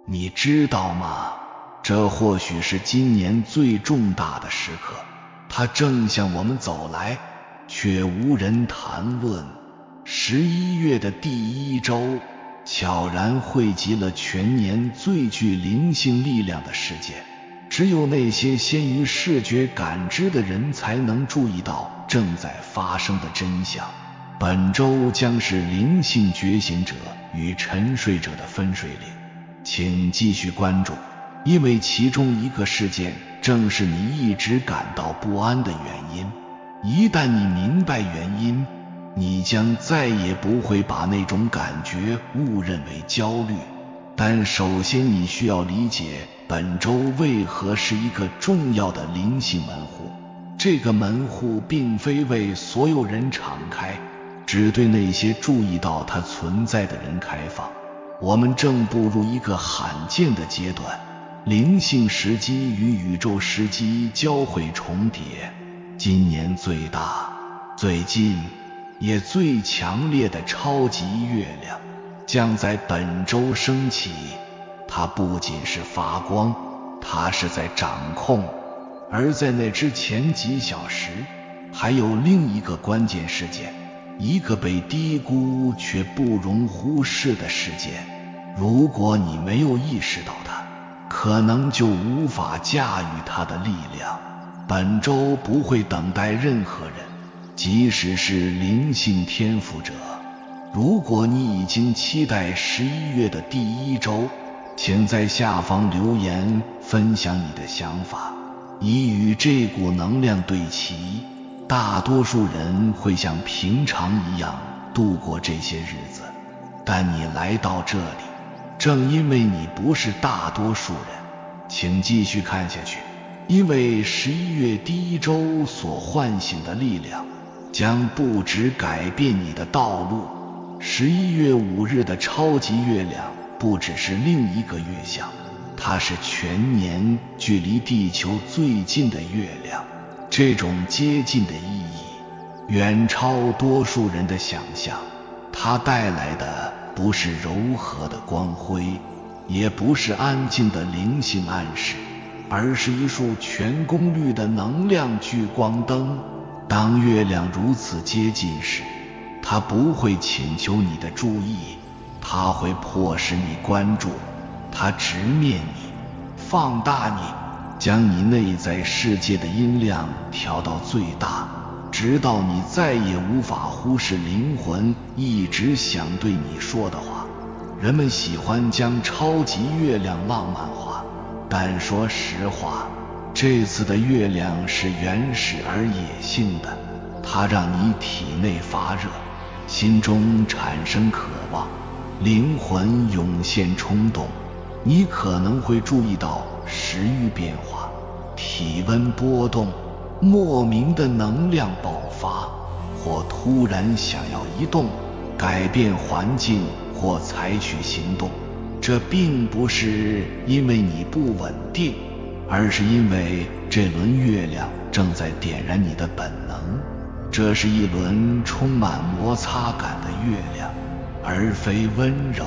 你知道吗？这或许是今年最重大的时刻，它正向我们走来，却无人谈论。11月的第1周，悄然汇集了全年最具灵性力量的事件。只有那些先于视觉感知的人才能注意到正在发生的真相。本周将是灵性觉醒者与沉睡者的分水岭，请继续关注，因为其中一个事件正是你一直感到不安的原因。一旦你明白原因，你将再也不会把那种感觉误认为焦虑。但首先你需要理解本周为何是一个重要的灵性门户。这个门户并非为所有人敞开，只对那些注意到它存在的人开放。我们正步入一个罕见的阶段，灵性时机与宇宙时机交汇重叠。今年最大、最近也最强烈的超级月亮将在本周升起。它不仅是发光，它是在掌控。而在那之前几小时，还有另一个关键事件，一个被低估却不容忽视的事件。如果你没有意识到它，可能就无法驾驭它的力量。本周不会等待任何人，即使是灵性天赋者。如果你已经期待11月的第1周，请在下方留言分享你的想法，以与这股能量对齐。大多数人会像平常一样度过这些日子，但你来到这里，正因为你不是大多数人。请继续看下去，因为11月第1周所唤醒的力量将不只改变你的道路。11月5日的超级月亮不只是另一个月相，它是全年距离地球最近的月亮。这种接近的意义远超多数人的想象。它带来的不是柔和的光辉，也不是安静的灵性暗示，而是一束全功率的能量聚光灯。当月亮如此接近时，它不会请求你的注意，它会迫使你关注，它直面你，放大你，将你内在世界的音量调到最大，直到你再也无法忽视灵魂一直想对你说的话。人们喜欢将超级月亮浪漫化，但说实话，这次的月亮是原始而野性的。它让你体内发热，心中产生渴望，灵魂涌现冲动。你可能会注意到食欲变化，体温波动，莫名的能量爆发，或突然想要移动，改变环境或采取行动。这并不是因为你不稳定，而是因为这轮月亮正在点燃你的本能。这是一轮充满摩擦感的月亮，而非温柔。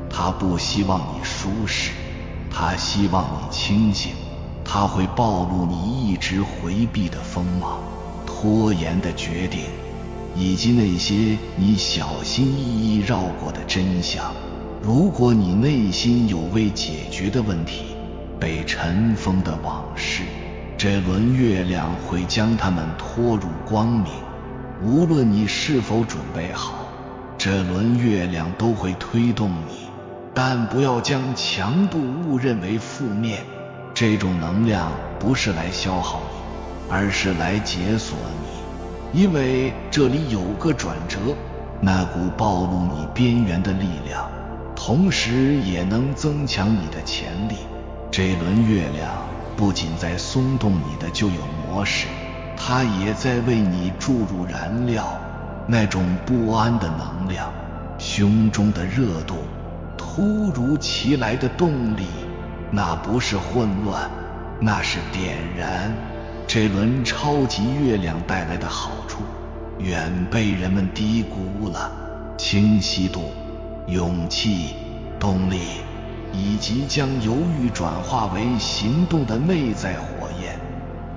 它不希望你舒适，它希望你清醒。它会暴露你一直回避的锋芒、拖延的决定，以及那些你小心翼翼绕过的真相。如果你内心有未解决的问题，被尘封的往事，这轮月亮会将它们拖入光明。无论你是否准备好，这轮月亮都会推动你。但不要将强度误认为负面，这种能量不是来消耗你，而是来解锁你。因为这里有个转折，那股暴露你边缘的力量，同时也能增强你的潜力。这轮月亮不仅在松动你的旧有模式，它也在为你注入燃料，那种不安的能量，胸中的热度，突如其来的动力。那不是混乱，那是点燃。这轮超级月亮带来的好处远被人们低估了。清晰度、勇气、动力，以及将犹豫转化为行动的内在火焰。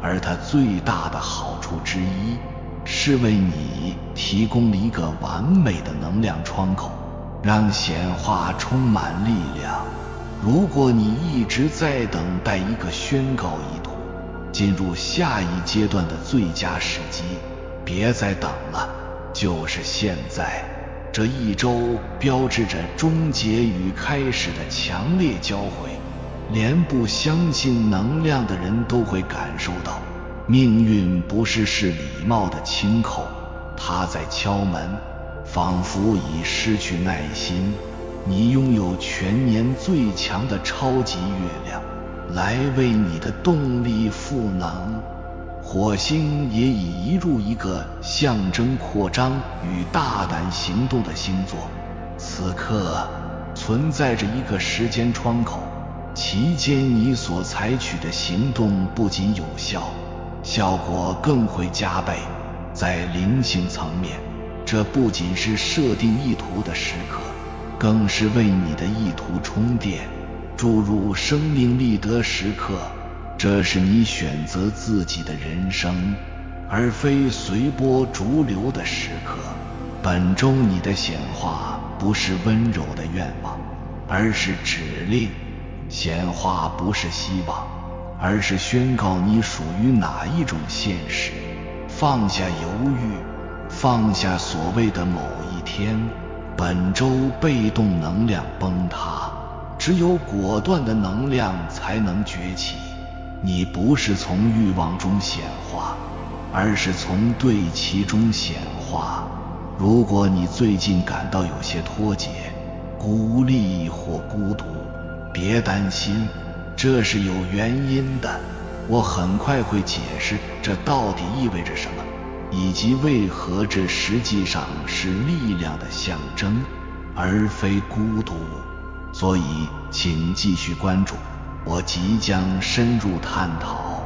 而它最大的好处之一，是为你提供了一个完美的能量窗口，让显化充满力量。如果你一直在等待一个宣告意图，进入下一阶段的最佳时机，别再等了，就是现在。这一周标志着终结与开始的强烈交汇，连不相信能量的人都会感受到，命运不是礼貌的轻叩，它在敲门，仿佛已失去耐心。你拥有全年最强的超级月亮，来为你的动力赋能。火星也已移入一个象征扩张与大胆行动的星座，此刻存在着一个时间窗口，其间你所采取的行动不仅有效，效果更会加倍。在灵性层面，这不仅是设定意图的时刻，更是为你的意图充电、注入生命力的时刻。这是你选择自己的人生，而非随波逐流的时刻。本周你的显化不是温柔的愿望，而是指令；显化不是希望，而是宣告你属于哪一种现实。放下犹豫，放下所谓的某一天。本周被动能量崩塌，只有果断的能量才能崛起。你不是从欲望中显化，而是从对齐中显化。如果你最近感到有些脱节、孤立或孤独，别担心，这是有原因的。我很快会解释这到底意味着什么，以及为何这实际上是力量的象征，而非孤独。所以请继续关注，我即将深入探讨。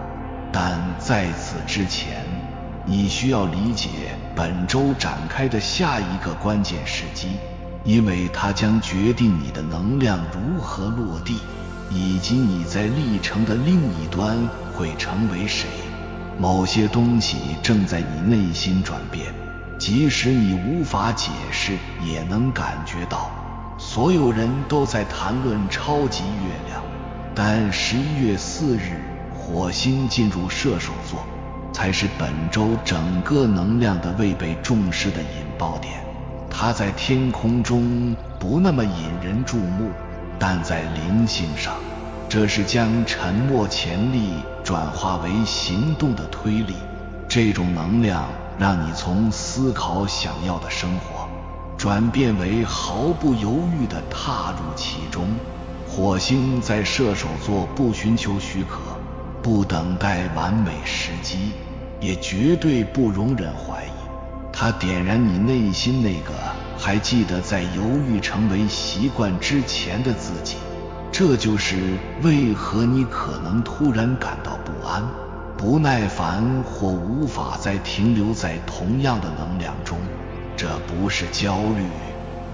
但在此之前，你需要理解本周展开的下一个关键时机，因为它将决定你的能量如何落地，以及你在历程的另一端会成为谁。某些东西正在你内心转变，即使你无法解释，也能感觉到。所有人都在谈论超级月亮，但11月4日火星进入射手座，才是本周整个能量的未被重视的引爆点。它在天空中不那么引人注目，但在灵性上，这是将沉默潜力转化为行动的推力。这种能量让你从思考想要的生活，转变为毫不犹豫地踏入其中。火星在射手座不寻求许可，不等待完美时机，也绝对不容忍怀疑。它点燃你内心那个还记得在犹豫成为习惯之前的自己。这就是为何你可能突然感到不安、不耐烦或无法再停留在同样的能量中。这不是焦虑，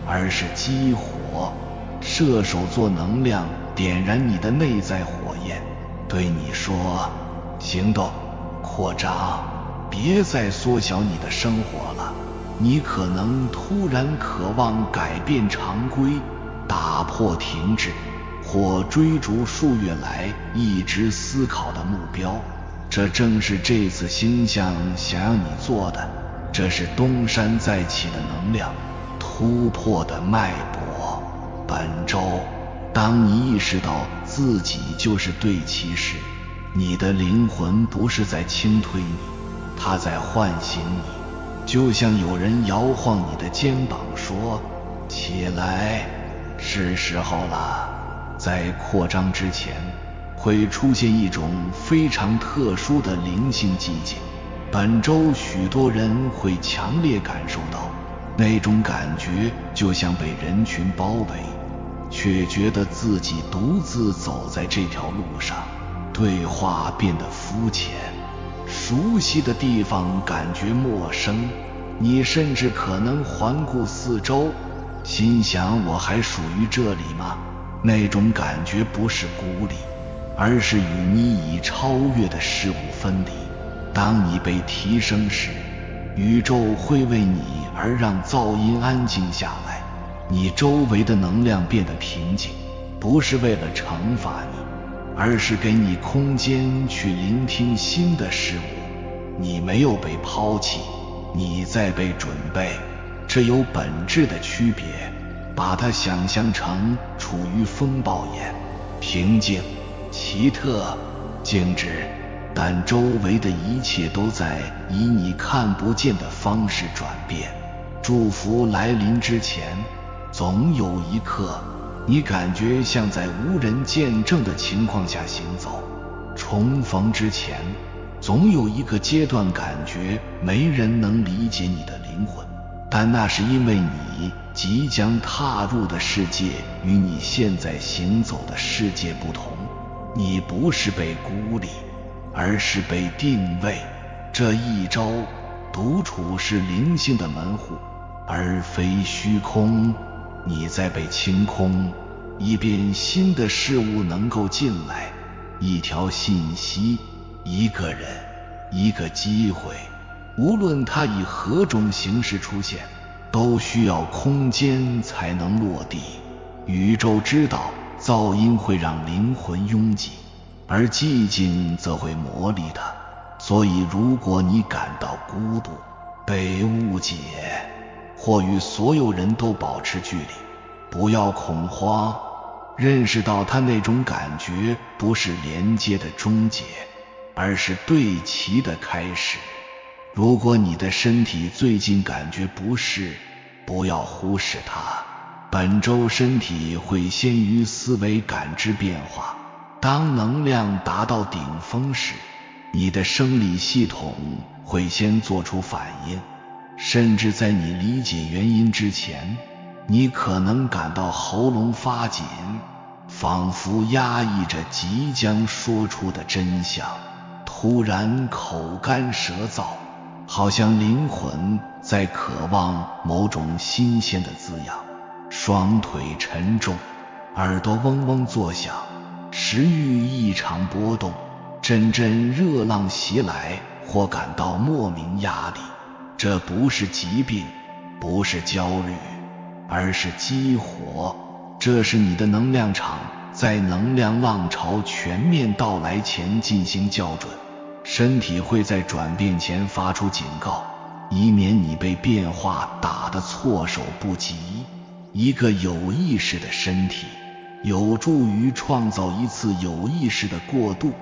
而是激活。射手座能量点燃你的内在火焰，对你说：行动，扩张，别再缩小你的生活了。你可能突然渴望改变常规，打破停滞，或追逐数月来一直思考的目标。这正是这次星象想要你做的。这是东山再起的能量，突破的脉搏。本周，当你意识到自己就是对齐时，你的灵魂不是在倾推你，它在唤醒你，就像有人摇晃你的肩膀说：起来，是时候了。在扩张之前，会出现一种非常特殊的灵性寂静。本周许多人会强烈感受到那种感觉，就像被人群包围，却觉得自己独自走在这条路上。对话变得肤浅，熟悉的地方感觉陌生，你甚至可能环顾四周，心想：我还属于这里吗？那种感觉不是孤立，而是与你已超越的事物分离。当你被提升时，宇宙会为你而让噪音安静下来，你周围的能量变得平静，不是为了惩罚你，而是给你空间去聆听新的事物。你没有被抛弃，你在被准备，这有本质的区别。把它想象成处于风暴眼，平静、奇特、静止，但周围的一切都在以你看不见的方式转变。祝福来临之前，总有一刻，你感觉像在无人见证的情况下行走。重逢之前，总有一个阶段感觉没人能理解你的灵魂，但那是因为你即将踏入的世界与你现在行走的世界不同。你不是被孤立，而是被定位。这一周，独处是灵性的门户，而非虚空。你在被清空，以便新的事物能够进来。一条信息，一个人，一个机会，无论它以何种形式出现，都需要空间才能落地。宇宙知道噪音会让灵魂拥挤，而寂静则会磨砺它。所以如果你感到孤独、被误解，或与所有人都保持距离，不要恐慌，认识到它那种感觉不是连接的终结，而是对齐的开始。如果你的身体最近感觉不适，不要忽视它。本周身体会先于思维感知变化。当能量达到顶峰时，你的生理系统会先做出反应，甚至在你理解原因之前，你可能感到喉咙发紧，仿佛压抑着即将说出的真相，突然口干舌燥，好像灵魂在渴望某种新鲜的滋养。双腿沉重，耳朵嗡嗡作响，食欲异常波动，阵阵热浪袭来，或感到莫名压力。这不是疾病，不是焦虑，而是激活。这是你的能量场在能量浪潮全面到来前进行校准。身体会在转变前发出警告，以免你被变化打得措手不及。一个有意识的身体有助于创造一次有意识的过渡。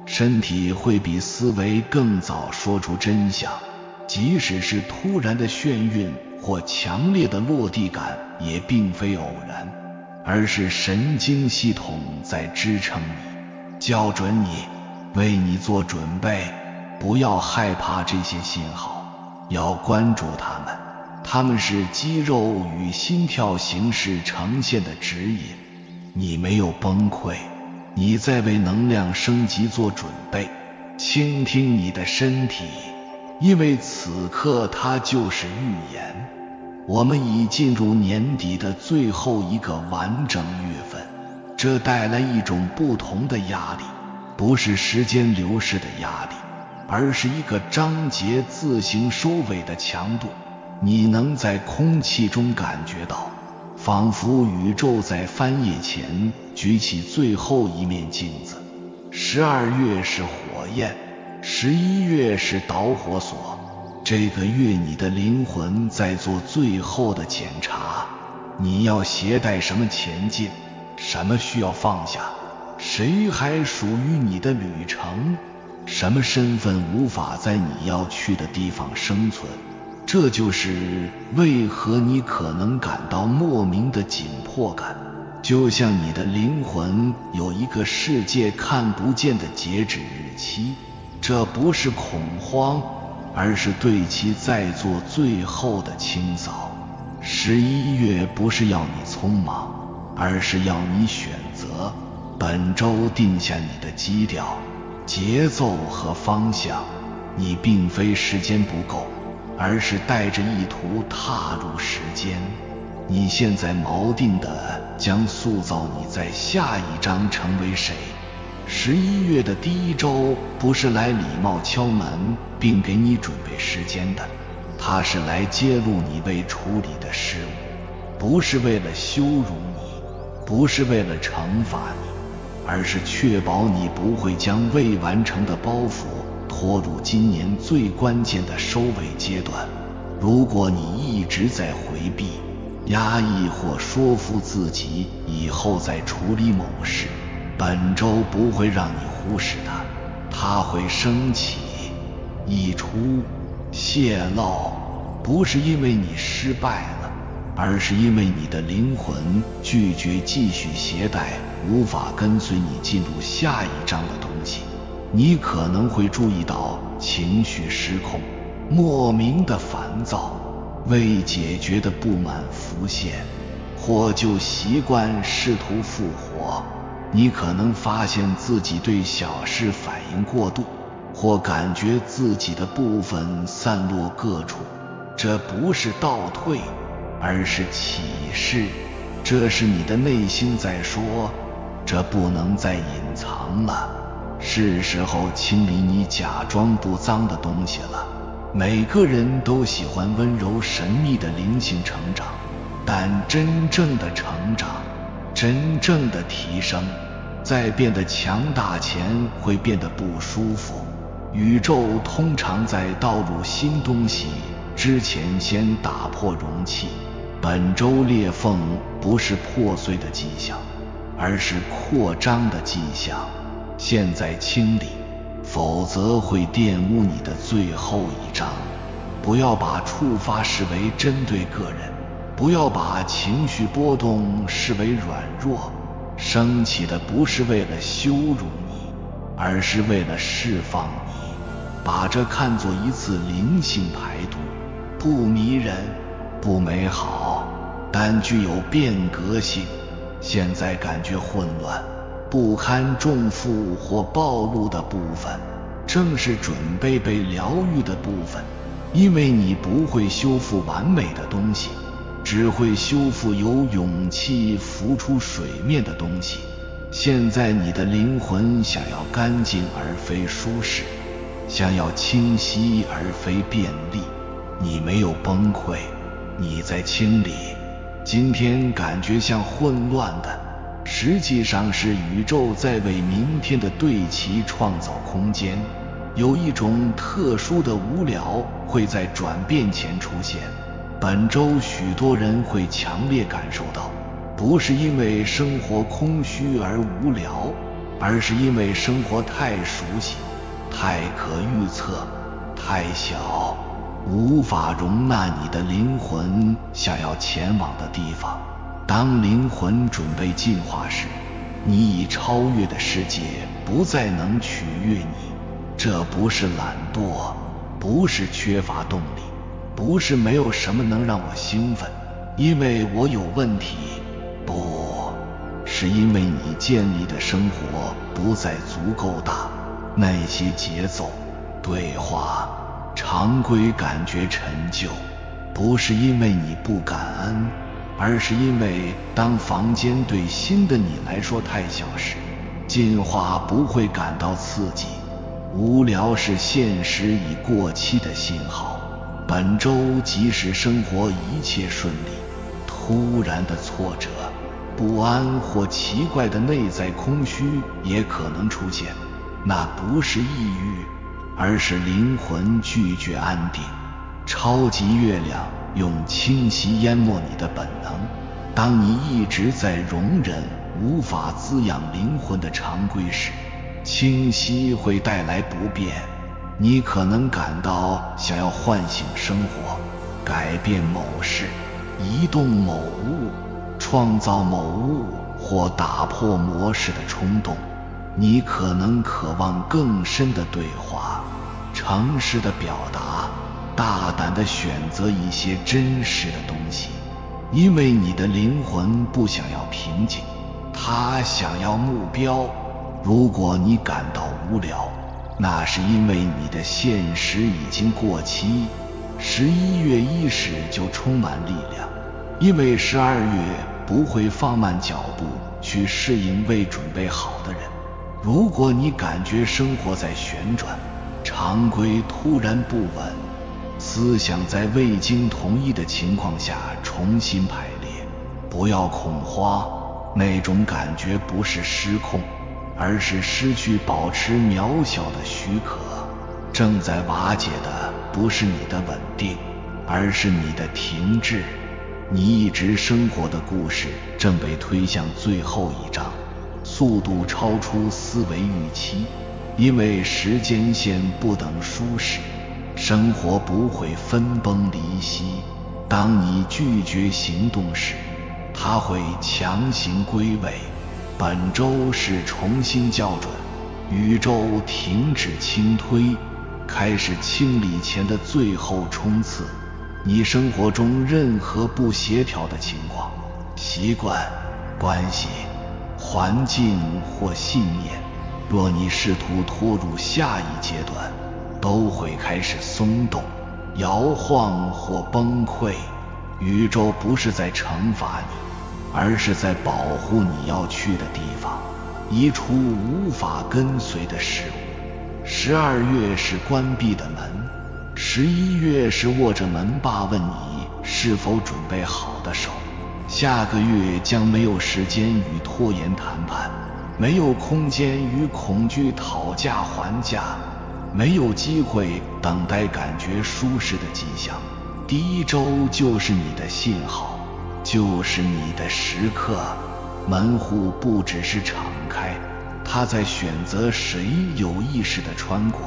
身体会比思维更早说出真相，即使是突然的眩晕或强烈的落地感，也并非偶然，而是神经系统在支撑你，校准你，为你做准备。不要害怕这些信号，要关注它们。它们是肌肉与心跳形式呈现的指引。你没有崩溃，你在为能量升级做准备。倾听你的身体，因为此刻它就是预言。我们已进入年底的最后一个完整月份，这带来一种不同的压力，不是时间流逝的压力，而是一个章节自行收尾的强度。你能在空气中感觉到，仿佛宇宙在翻页前举起最后一面镜子。12月是火焰，11月是导火索。这个月你的灵魂在做最后的检查。你要携带什么前进，什么需要放下，谁还属于你的旅程，什么身份无法在你要去的地方生存。这就是为何你可能感到莫名的紧迫感，就像你的灵魂有一个世界看不见的截止日期。这不是恐慌，而是对其在做最后的清扫。11月不是要你匆忙，而是要你选择。本周定下你的基调、节奏和方向。你并非时间不够，而是带着意图踏入时间。你现在锚定的将塑造你在下一章成为谁。11月的第1周不是来礼貌敲门并给你准备时间的，它是来揭露你未处理的事物，不是为了羞辱你，不是为了惩罚你，而是确保你不会将未完成的包袱拖入今年最关键的收尾阶段。如果你一直在回避、压抑或说服自己以后再处理某事，本周不会让你忽视它，它会升起、溢出、泄露，不是因为你失败了，而是因为你的灵魂拒绝继续携带无法跟随你进入下一章的东西。你可能会注意到情绪失控、莫名的烦躁、未解决的不满浮现，或旧习惯试图复活。你可能发现自己对小事反应过度，或感觉自己的部分散落各处。这不是倒退，而是启示。这是你的内心在说，这不能再隐藏了，是时候清理你假装不脏的东西了。每个人都喜欢温柔神秘的灵性成长，但真正的成长，真正的提升，在变得强大前会变得不舒服。宇宙通常在倒入新东西之前先打破容器。本周裂缝不是破碎的迹象，而是扩张的迹象。现在清理，否则会玷污你的最后一章。不要把触发视为针对个人，不要把情绪波动视为软弱。升起的不是为了羞辱你，而是为了释放你。把这看作一次灵性排毒，不迷人，不美好，但具有变革性。现在感觉混乱、不堪重负或暴露的部分，正是准备被疗愈的部分。因为你不会修复完美的东西，只会修复有勇气浮出水面的东西。现在你的灵魂想要干净而非舒适，想要清晰而非便利。你没有崩溃，你在清理。今天感觉像混乱的，实际上是宇宙在为明天的对齐创造空间。有一种特殊的无聊会在转变前出现。本周许多人会强烈感受到，不是因为生活空虚而无聊，而是因为生活太熟悉、太可预测、太小，无法容纳你的灵魂想要前往的地方。当灵魂准备进化时，你已超越的世界不再能取悦你。这不是懒惰，不是缺乏动力，不是没有什么能让我兴奋，因为我有问题。不，是因为你建立的生活不再足够大。那些节奏、对话、常规感觉陈旧，不是因为你不感恩，而是因为当房间对新的你来说太小时，进化不会感到刺激。无聊是现实已过期的信号。本周即使生活一切顺利，突然的挫折、不安或奇怪的内在空虚也可能出现。那不是抑郁，而是灵魂拒绝安定。超级月亮用清晰淹没你的本能。当你一直在容忍无法滋养灵魂的常规时，清晰会带来不便。你可能感到想要唤醒生活，改变某事，移动某物，创造某物，或打破模式的冲动。你可能渴望更深的对话，诚实的表达，大胆地选择一些真实的东西。因为你的灵魂不想要平静，它想要目标。如果你感到无聊，那是因为你的现实已经过期。11月伊始就充满力量，因为12月不会放慢脚步去适应未准备好的人。如果你感觉生活在旋转，常规突然不稳，思想在未经同意的情况下重新排列，不要恐慌，那种感觉不是失控，而是失去保持渺小的许可。正在瓦解的不是你的稳定，而是你的停滞。你一直生活的故事正被推向最后一章，速度超出思维预期，因为时间线不等舒适，生活不会分崩离析。当你拒绝行动时，它会强行归位。本周是重新校准，宇宙停止轻推，开始清理前的最后冲刺。你生活中任何不协调的情况、习惯、关系、环境或信念，若你试图拖入下一阶段，都会开始松动、摇晃或崩溃。宇宙不是在惩罚你，而是在保护你要去的地方，移除无法跟随的事物。12月是关闭的门，11月是握着门把问你是否准备好的手。下个月将没有时间与拖延谈判，没有空间与恐惧讨价还价，没有机会等待感觉舒适的迹象。第一周就是你的信号，就是你的时刻。门户不只是敞开，它在选择谁有意识地穿过，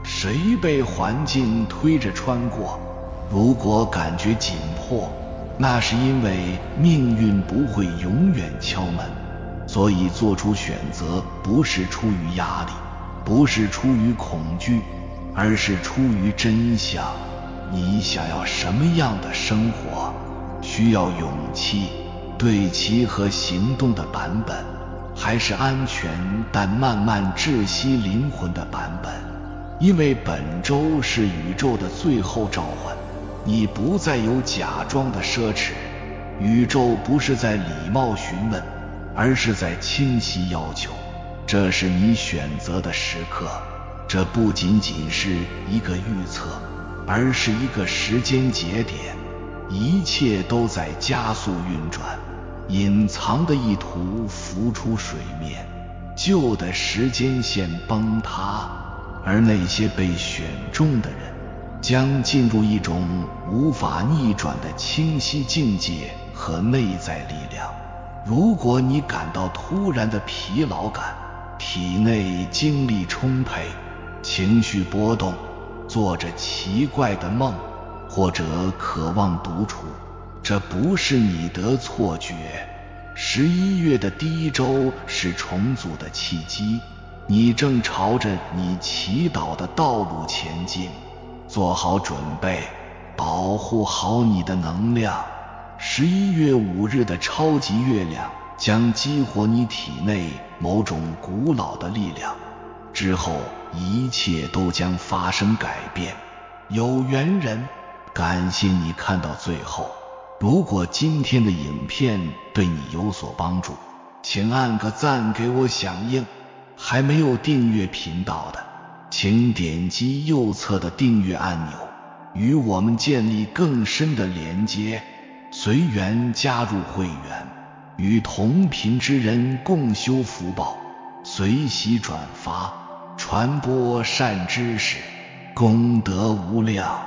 谁被环境推着穿过。如果感觉紧迫，那是因为命运不会永远敲门。所以做出选择不是出于压力，不是出于恐惧，而是出于真相。你想要什么样的生活，需要勇气、对齐和行动的版本，还是安全但慢慢窒息灵魂的版本？因为本周是宇宙的最后召唤，你不再有假装的奢侈。宇宙不是在礼貌询问，而是在清晰要求。这是你选择的时刻，这不仅仅是一个预测，而是一个时间节点。一切都在加速运转，隐藏的意图浮出水面，旧的时间线崩塌，而那些被选中的人将进入一种无法逆转的清晰境界和内在力量。如果你感到突然的疲劳感，体内精力充沛，情绪波动，做着奇怪的梦，或者渴望独处，这不是你的错觉。11月的第一周是重组的契机，你正朝着你祈祷的道路前进。做好准备，保护好你的能量。11月5日的超级月亮将激活你体内某种古老的力量，之后一切都将发生改变。有缘人，感谢你看到最后。如果今天的影片对你有所帮助，请按个赞给我响应。还没有订阅频道的，请点击右侧的订阅按钮，与我们建立更深的连接。随缘加入会员，与同频之人共修福报，随喜转发，传播善知识，功德无量。